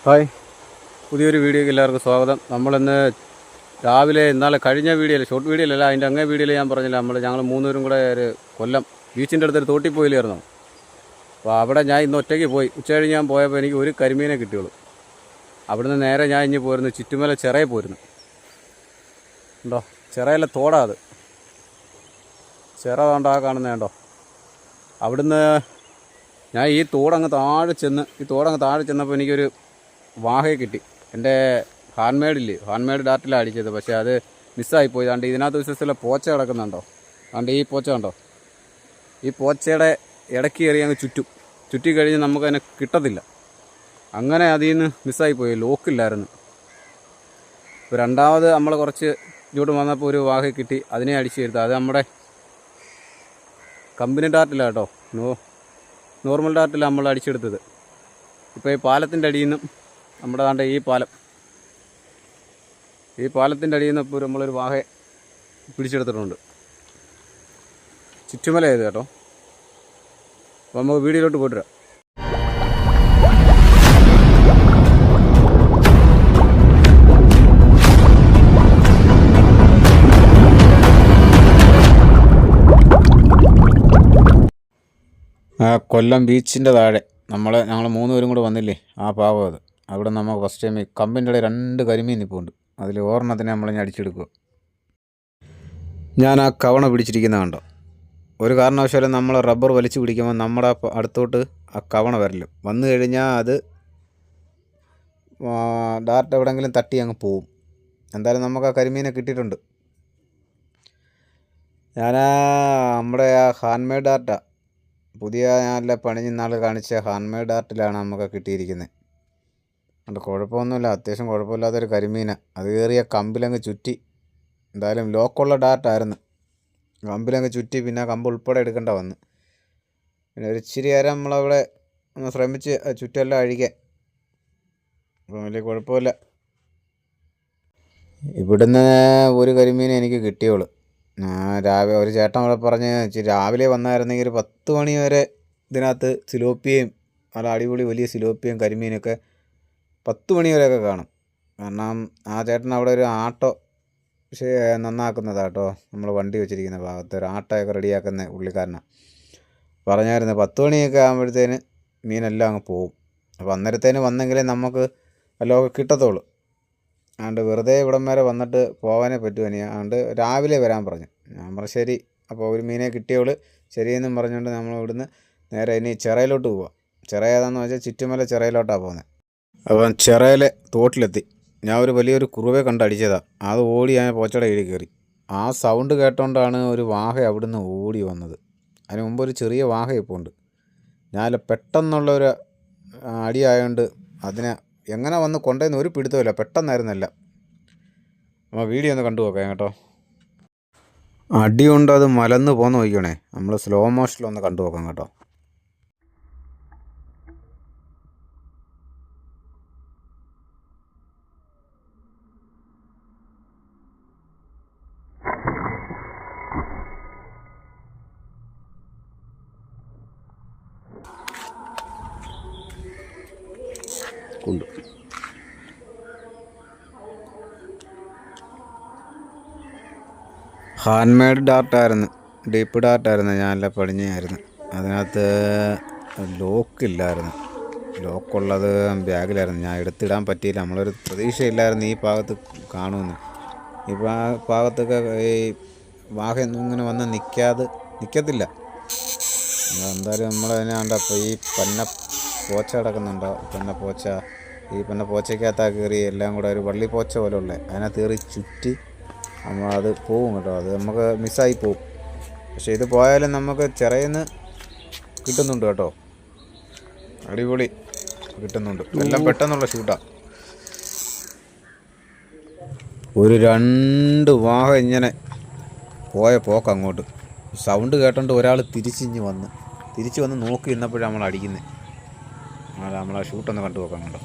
Hi, പുതിയൊരു വീഡിയോയ്ക്ക് എല്ലാവർക്കും സ്വാഗതം. നമ്മളിന്ന് രാവിലെ ഇന്നാളെ കഴിഞ്ഞ വീഡിയോയിൽ, ഷോർട്ട് വീഡിയോയിലല്ല, അതിൻ്റെ അങ്ങേ വീഡിയോയിൽ ഞാൻ പറഞ്ഞില്ല, ഞങ്ങൾ മൂന്നുപേരും കൂടെ ഒരു കൊല്ലം ബീച്ചിൻ്റെ അടുത്തൊരു തോട്ടിൽ പോയില്ലായിരുന്നു. അപ്പോൾ അവിടെ ഞാൻ ഇന്ന് ഒറ്റയ്ക്ക് പോയി. ഉച്ച കഴിഞ്ഞ് ഞാൻ പോയപ്പോൾ എനിക്ക് ഒരു കരിമീനെ കിട്ടിയുള്ളൂ. അവിടുന്ന് നേരെ ഞാൻ ഇനി പോരുന്നു ചുറ്റുമല ചിറയെ പോരുന്നു. ഉണ്ടോ, ചിറയിലെ തോടാ അത്. ചിറ കണ്ടോ, ആ കാണുന്നത് കണ്ടോ. അവിടുന്ന് ഞാൻ ഈ തോടങ്ങ് താഴെ ചെന്നപ്പോൾ എനിക്കൊരു വാഹയെ കിട്ടി. എൻ്റെ ഹാൻഡ് ഡാർട്ടിലാണ് അടിച്ചത്. പക്ഷേ അത് മിസ്സായിപ്പോയി. അതുകൊണ്ട് ഇതിനകത്ത് വിശ്വസിച്ചുള്ള പോച്ച കിടക്കുന്നുണ്ടോ. അതുകൊണ്ട് ഈ പോച്ച കണ്ടോ, ഈ പോച്ചയുടെ ഇടയ്ക്ക് കയറി അങ്ങ് ചുറ്റി കഴിഞ്ഞ് നമുക്കതിനെ കിട്ടത്തില്ല. അങ്ങനെ അതിൽ നിന്ന് മിസ്സായിപ്പോയി, ലോക്കില്ലായിരുന്നു. ഇപ്പോൾ രണ്ടാമത് നമ്മൾ കുറച്ച് ഇങ്ങോട്ട് വന്നപ്പോൾ ഒരു വാഹയെ കിട്ടി, അതിനെ അടിച്ച് തീർത്ത്. അത് നമ്മുടെ കമ്പനി ഡാർട്ടിലാണ് കേട്ടോ, നോർമൽ ഡാർട്ടിലാണ് നമ്മൾ അടിച്ചെടുത്തത്. ഇപ്പോൾ ഈ പാലത്തിൻ്റെ അടിയിൽ നിന്നും നമ്മുടെ താണ്ടെ ഈ പാലത്തിൻ്റെ അടിയിൽ നിന്ന് ഇപ്പോൾ നമ്മളൊരു വാഹയെ പിടിച്ചെടുത്തിട്ടുണ്ട്. ചുറ്റുമല ചെയ്ത് കേട്ടോ. അപ്പോൾ നമുക്ക് വീഡിയോയിലോട്ട് പോയിട്ട് വരാം. കൊല്ലം ബീച്ചിൻ്റെ താഴെ ഞങ്ങൾ മൂന്നുപേരും കൂടെ വന്നില്ലേ, ആ പാവം അത്. അവിടെ നമുക്ക് ഫസ്റ്റ് ടൈം കമ്പിൻ്റെ ഇടയിൽ 2 കരിമീൻ നിൽപ്പുണ്ട്. അതിൽ ഒരെണ്ണത്തിനെ നമ്മളിനി അടിച്ചെടുക്കുക. ഞാൻ ആ കവണ പിടിച്ചിരിക്കുന്നത് കണ്ടോ. ഒരു കാരണവശാലും നമ്മൾ റബ്ബർ വലിച്ചു പിടിക്കുമ്പോൾ നമ്മുടെ അടുത്തോട്ട് ആ കവണ വന്നു കഴിഞ്ഞാൽ അത് ഡാർട്ട് എവിടെയെങ്കിലും തട്ടി അങ്ങ് പോവും. എന്തായാലും നമുക്ക് ആ കരിമീനെ കിട്ടിയിട്ടുണ്ട്. നമ്മുടെ ആ ഹാൻഡ് ഡാർട്ടാണ്, പുതിയ നല്ല പണിഞ്ഞ നാൾ കാണിച്ച ഹാൻഡ് ഡാർട്ടിലാണ് നമുക്ക് കിട്ടിയിരിക്കുന്നത്. അതുകൊണ്ട് കുഴപ്പമൊന്നുമില്ല, അത്യാവശ്യം കുഴപ്പമില്ലാത്തൊരു കരിമീനാണ്. അത് കയറിയ കമ്പിലങ്ങ് ചുറ്റി. എന്തായാലും ലോക്കുള്ള ഡാർട്ടായിരുന്നു. കമ്പിലങ്ങ് ചുറ്റി, പിന്നെ കമ്പ് ഉൾപ്പെടെ എടുക്കേണ്ട വന്ന്. പിന്നെ ഒരു ഇച്ചിരി നേരം നമ്മളവിടെ ഒന്ന് ശ്രമിച്ച് ചുറ്റെല്ലാം അഴിക്കാൻ. അപ്പം വലിയ കുഴപ്പമില്ല. ഇവിടുന്ന് ഒരു കരിമീനെ എനിക്ക് കിട്ടിയോളൂ. രാവിലെ ഒരു ചേട്ടൻ അവിടെ പറഞ്ഞ് രാവിലെ വന്നായിരുന്നെങ്കിൽ ഒരു 10 മണി വരെ ഇതിനകത്ത് സിലോപ്പിയയും നല്ല അടിപൊളി വലിയ സിലോപ്പിയും കരിമീനൊക്കെ 10 മണി വരെയൊക്കെ കാണും. കാരണം ആ ചേട്ടൻ അവിടെ ഒരു ആട്ടോ നന്നാക്കുന്നതാട്ടോ, നമ്മൾ വണ്ടി വെച്ചിരിക്കുന്ന ഭാഗത്ത് ഒരു ആട്ടയൊക്കെ റെഡിയാക്കുന്ന പുള്ളിക്കാരനാണ്. പറഞ്ഞായിരുന്നു 10 മണിയൊക്കെ ആകുമ്പോഴത്തേന് മീനെല്ലാം അങ്ങ് പോവും. അപ്പോൾ അന്നേരത്തേന് വന്നെങ്കിലേ നമുക്ക് വല്ലതൊക്കെ കിട്ടത്തുള്ളൂ. അതുകൊണ്ട് വെറുതെ ഇവിടം വരെ വന്നിട്ട് പോകാനേ പറ്റുമനി. അതുകൊണ്ട് രാവിലെ വരാൻ പറഞ്ഞു. ഞാൻ പറഞ്ഞു ശരി. അപ്പോൾ ഒരു മീനെ കിട്ടിയോളൂ ശരിയെന്നും പറഞ്ഞുകൊണ്ട് നമ്മൾ ഇവിടുന്ന് നേരെ ഇനി ചിറയിലോട്ട് പോവാം. ചിറ ഏതാണെന്ന് വെച്ചാൽ ചുറ്റുമല ചിറയിലോട്ടാണ് പോകുന്നത്. അപ്പം ചിറയിലെ തോട്ടിലെത്തി. ഞാൻ ഒരു വലിയൊരു കുറുവെ കണ്ടടിച്ചതാണ്. അത് ഓടി ഞാൻ പോച്ചയുടെ കീഴിൽ കയറി. ആ സൗണ്ട് കേട്ടോണ്ടാണ് ഒരു വാഹ അവിടുന്ന് ഓടി വന്നത്. അതിന് മുമ്പ് ഒരു ചെറിയ വാഹ ഇപ്പോൾ ഉണ്ട്. ഞാൻ പെട്ടെന്നുള്ളൊരു അടിയായതുകൊണ്ട് അതിനെ എങ്ങനെ വന്ന് കൊണ്ടുവന്ന് ഒരു പിടുത്തമില്ല, പെട്ടെന്നായിരുന്നല്ല. നമ്മൾ വീഡിയോ ഒന്ന് കണ്ടു നോക്കാം കേട്ടോ. അടി കൊണ്ട് അത് മലന്ന് പോന്ന് നോക്കണേ. നമ്മൾ സ്ലോ മോഷനിലൊന്ന് കണ്ടു നോക്കാം കേട്ടോ. കൊണ്ട് ഹാൻഡ് ഡാർട്ടായിരുന്നു, ഡീപ്പ് ഡാർട്ടായിരുന്നു. ഞാനെല്ലാം പടിഞ്ഞായിരുന്നു. അതിനകത്ത് ലോക്കില്ലായിരുന്നു. ലോക്കുള്ളത് ബാഗിലായിരുന്നു. ഞാൻ എടുത്തിടാൻ പറ്റിയില്ല. നമ്മളൊരു പ്രതീക്ഷയില്ലായിരുന്നു ഈ ഭാഗത്ത് കാണുമെന്ന്. ഈ ഭാഗത്തൊക്കെ ഈ വാഹയൊന്നും ഇങ്ങനെ വന്ന് നിൽക്കത്തില്ല. എന്തായാലും നമ്മളതിനെ കണ്ടപ്പോൾ ഈ പോച്ച കിടക്കുന്നുണ്ടോ, പോച്ച. ഈ പോച്ചയ്ക്കകത്താ കയറി എല്ലാം കൂടെ ഒരു വള്ളിപ്പോച്ച പോലെ ഉള്ളത്. അതിനകത്ത് കയറി ചുറ്റി അത് പോവും കേട്ടോ. അത് നമുക്ക് മിസ്സായി പോവും. പക്ഷേ ഇത് പോയാലും നമുക്ക് ചിറയിന്ന് കിട്ടുന്നുണ്ട് കേട്ടോ. അടിപൊളി കിട്ടുന്നുണ്ട്. എല്ലാം പെട്ടെന്നുള്ള ഷൂട്ടാണ്. ഒരു 2 വാഹ ഇങ്ങനെ പോയ പോക്ക് അങ്ങോട്ട്. സൗണ്ട് കേട്ടോണ്ട് ഒരാൾ തിരിച്ച് വന്ന് നോക്കി നിന്നപ്പോഴാണ് നമ്മൾ അടിക്കുന്നത്. നമ്മളാ ഷൂട്ടൊന്ന് കണ്ടു നോക്കാം കേട്ടോ.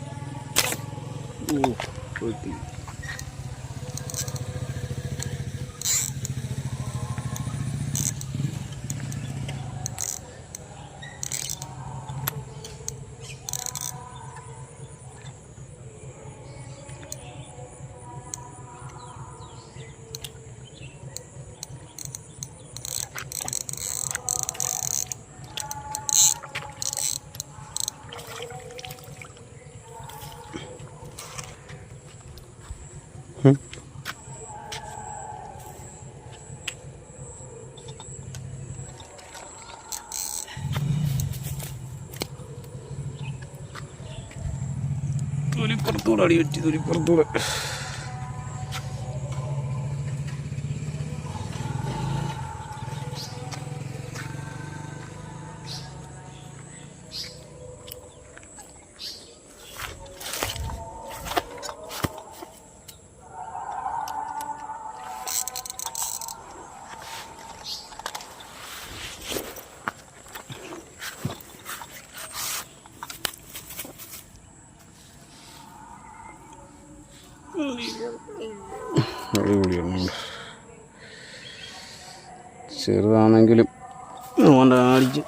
തൊലിപ്പുറത്തൂടെ അടി പറ്റി, തൊലിപ്പുറത്തൂടെ. അടിപൊളിയാണ്. ചെറുതാണെങ്കിലും അതുകൊണ്ട് അടിച്ച്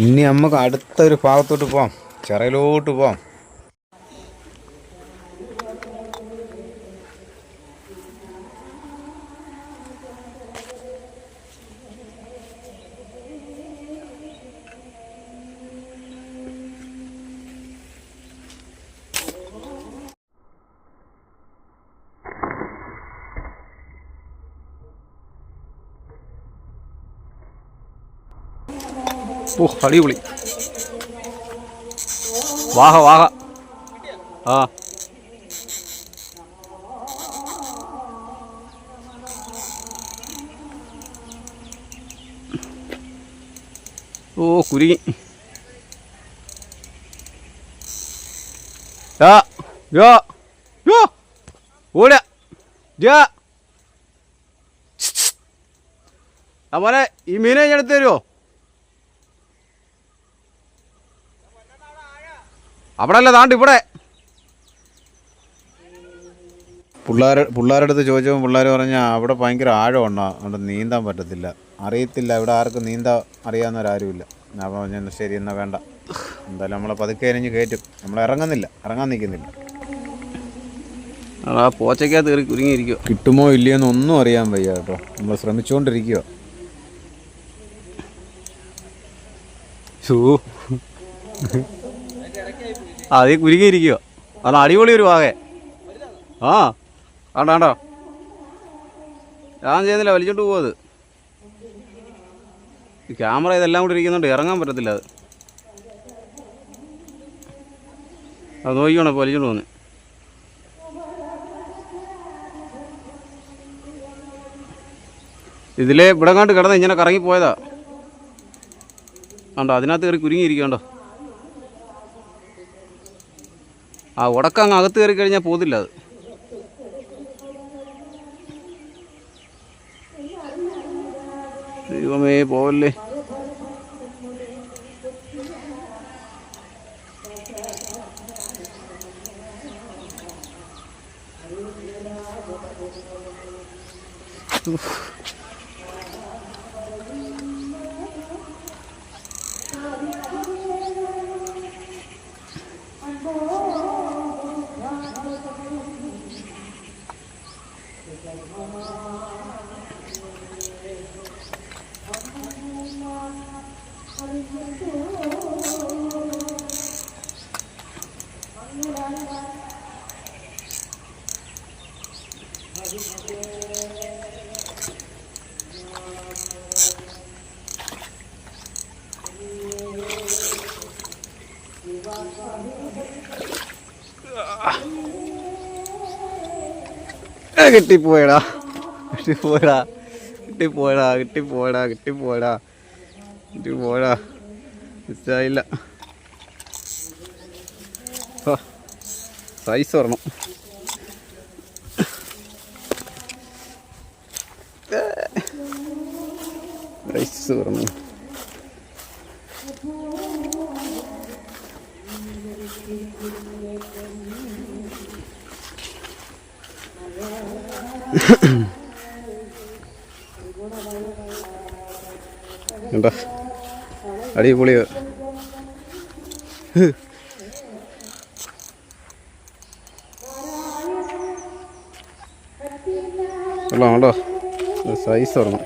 ഇനി നമുക്ക് അടുത്തൊരു ഭാഗത്തോട്ട് പോവാം, ചിറയിലോട്ട് പോവാം. ഓ അടിപൊളി. വാഹ വാഹ. ആ ഓ കുരുങ്ങി. ഓട മോനെ, ഈ മീനെ ഞാൻ എടുത്ത് തരുമോ? അവിടെ അല്ല, താണ്ട് ഇവിടെ. പിള്ളേരുടെ അടുത്ത് ചോദിച്ചപ്പോൾ പിള്ളേർ പറഞ്ഞാൽ അവിടെ ഭയങ്കര ആഴമുണ്ടോ, അവിടെ നീന്താൻ പറ്റത്തില്ല, അറിയത്തില്ല, ഇവിടെ ആർക്കും നീന്താൻ അറിയാവുന്നവരാരുമില്ല. അപ്പോൾ ഞാൻ ശരി എന്നാൽ വേണ്ട, എന്തായാലും നമ്മളെ പതുക്കെ എരിഞ്ഞ് കയറ്റും. നമ്മൾ ഇറങ്ങാൻ നിൽക്കുന്നില്ല. ആ പോച്ചയ്ക്കകത്ത് കയറി കുരുങ്ങിയിരിക്കുക. കിട്ടുമോ ഇല്ലയോന്ന് ഒന്നും അറിയാൻ വയ്യ കേട്ടോ, നമ്മൾ ശ്രമിച്ചുകൊണ്ടിരിക്കുക. അതീ കുരുങ്ങിയിരിക്കുക. അത് അടിപൊളി ഒരു വാകെ. ആ ആണ്ടോ ഞാൻ ചെയ്യുന്നില്ല, വലിച്ചോണ്ട് പോവത്. ക്യാമറ ഇതെല്ലാം കൂടി ഇരിക്കുന്നുണ്ട്, ഇറങ്ങാൻ പറ്റത്തില്ല. അത് നോക്കിക്കോണം വലിച്ചോണ്ട് പോകുന്നത്. ഇതിലെ ഇവിടെ കണ്ട് കിടന്ന് ഇങ്ങനെ കറങ്ങിപ്പോയതാ. ആണ്ടോ അതിനകത്ത് കയറി കുരുങ്ങിയിരിക്കണ്ടോ. ആ ഉടക്കങ്ങ് അകത്ത് കയറി കഴിഞ്ഞാൽ പോതില്ല അത്. ദൈവമേ പോവല്ലേ. കിട്ടിപ്പോയടാ കിട്ടിപ്പോയടാ കിട്ടിപ്പോയടാ കിട്ടിപ്പോയടാ കിട്ടിപ്പോയടാ കിട്ടിപ്പോയടാ മിസ്സായില്ല. സൈസ് വരണം. സൈസ് വരണം. എന്താ അടിപൊളി. കൊള്ളാം കേട്ടോ, സൈസ് വരണം.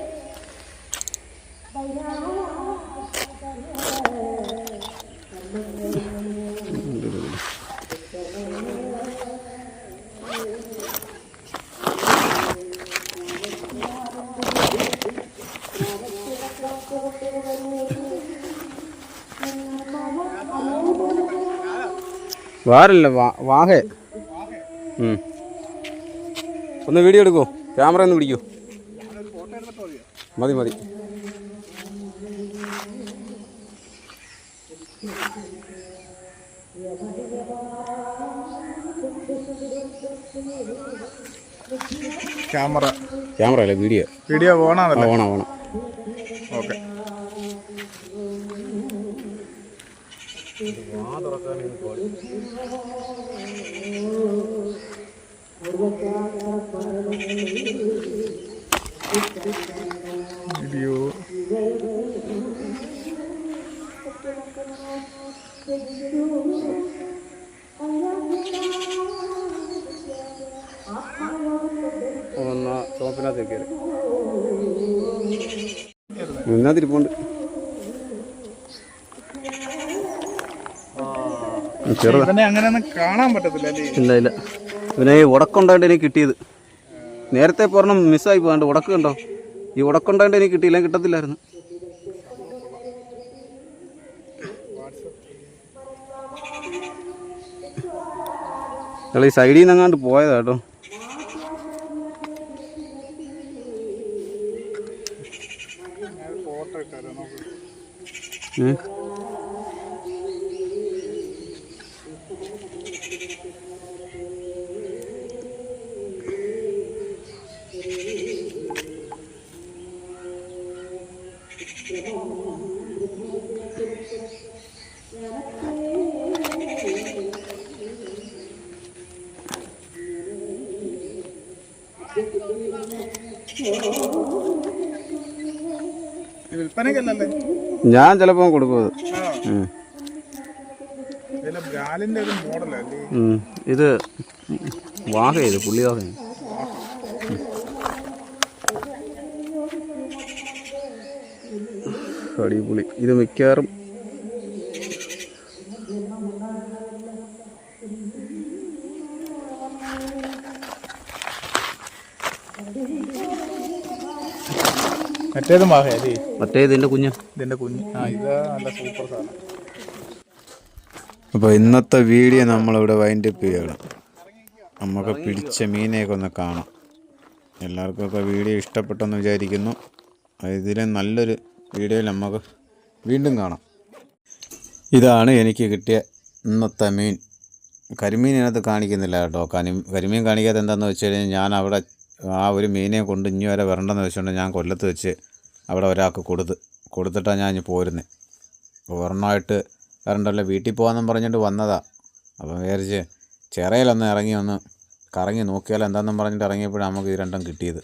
വാരല്ല വാഹേ. ഒന്ന് വീഡിയോ എടുക്കോ, ക്യാമറ ഒന്ന് പിടിക്കൂ. മതി മതി. ക്യാമറ അല്ലേ, വീഡിയോ ഓണാണല്ലോ. ഓണം. ഓക്കെ. വീഡിയോ ഷോപ്പിനകത്ത് കയറി മുന്നാതിരിപ്പുണ്ട്. അങ്ങനെയൊന്നും കാണാൻ പറ്റത്തില്ല. ഇല്ല ഇവനെ ഈ ഉടക്കുണ്ടായിട്ട് എനിക്ക് കിട്ടിയത്. നേരത്തെ പറഞ്ഞ മിസ്സായി പോകാണ്ട്. ഉടക്ക് കണ്ടോ, ഈ ഉടക്കുണ്ടായിട്ട് എനിക്ക് കിട്ടിയില്ല, കിട്ടത്തില്ലായിരുന്നു. ഈ സൈഡിൽ നിന്ന് അങ്ങാണ്ട് പോയതാ കേട്ടോ. വിൽപ്പനക്കല്ലേ? ഞാൻ ചിലപ്പോൾ കൊടുക്കും. ഇത് വാഹ, ഇത് പുള്ളി വാഹ. അടിപൊളി. ഇത് മിക്കവാറും മറ്റേതും വാഹയല്ലേ? മറ്റേത് ഇതിൻ്റെ കുഞ്ഞ്. ഇത് നല്ല സൂപ്പർ സാധനം. അപ്പോൾ ഇന്നത്തെ വീഡിയോ നമ്മളിവിടെ വൈൻഡപ്പ് ചെയ്യണം. നമുക്ക് പിടിച്ച മീനെയൊക്കെ ഒന്ന് കാണാം. എല്ലാവർക്കും വീഡിയോ ഇഷ്ടപ്പെട്ടെന്ന് വിചാരിക്കുന്നു. ഇതിലും നല്ലൊരു വീഡിയോയിൽ നമുക്ക് വീണ്ടും കാണാം. ഇതാണ് എനിക്ക് കിട്ടിയ ഇന്നത്തെ മീൻ. കരിമീൻ ഇതിനകത്ത് കാണിക്കുന്നില്ല കേട്ടോ. കരിമീൻ കാണിക്കാത്ത എന്താണെന്ന് വെച്ച് കഴിഞ്ഞാൽ ഞാൻ അവിടെ ആ ഒരു മീനെ കൊണ്ട് ഇനി വരെ വരണ്ടെന്ന് വെച്ചുകൊണ്ട് ഞാൻ കൊല്ലത്ത് വെച്ച് അവിടെ ഒരാൾക്ക് കൊടുത്തിട്ടാണ് ഞാൻ ഇനി പോരുന്നത്. ഒരെണ്ണമായിട്ട് വരണ്ടല്ലോ, വീട്ടിൽ പോകാമെന്നും പറഞ്ഞിട്ട് വന്നതാ. അപ്പം വിചാരിച്ച് ചിറയിലൊന്ന് ഇറങ്ങി ഒന്ന് കറങ്ങി നോക്കിയാലോ എന്താണെന്നും പറഞ്ഞിട്ട് ഇറങ്ങിയപ്പോഴാണ് നമുക്ക് ഇത് രണ്ടും കിട്ടിയത്.